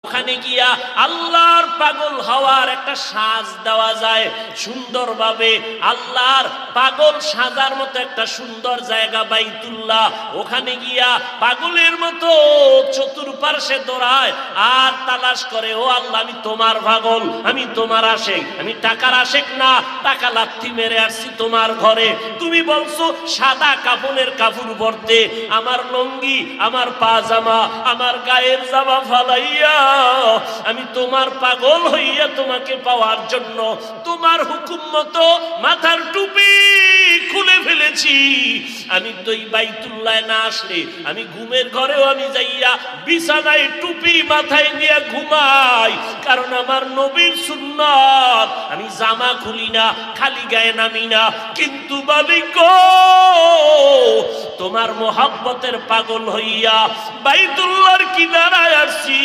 ওখানে গিয়া আল্লাহর পাগল হওয়ার একটা সাজ দেওয়া যায় সুন্দরভাবে। আল্লাহর পাগল সাজার মতো একটা সুন্দর জায়গা বাইতুল্লাহ। ওখানে গিয়া পাগলের মতো চতুর্পার্শ্বে দৌড়ায় আর তালাশ করে, ও আল্লাহ আমি তোমার পাগল, আমি তোমার আশেক, আমি টাকার আশেক না, টাকা লাথি মেরে আসছি তোমার ঘরে। তুমি বলছো সাদা কাফনের কাপড় পরতে, আমার লুঙ্গি, আমার পাজামা, আমার গায়ের জামা ফালাইয়া আমি তোমার পাগল হইয়া তোমাকে পাওয়ার জন্য তোমার হুকুম মতো মাথার টুপি খুলে ফেলেছি। আমি তো এই বাইতুল্লাহ না আসলে আমি ঘুমের ঘরেও আমি যাইয়া বিছানায় টুপি মাথায় নিয়ে ঘুমাই, কারণ আমার নবীর সুন্নাত। আমি জামা খুলি না, খালি গায়ে নামি না। কিন্তু মালিক তোমার মোহাব্বতের পাগল হইয়া বাইতুল্লাহর কিনারায় আসছি।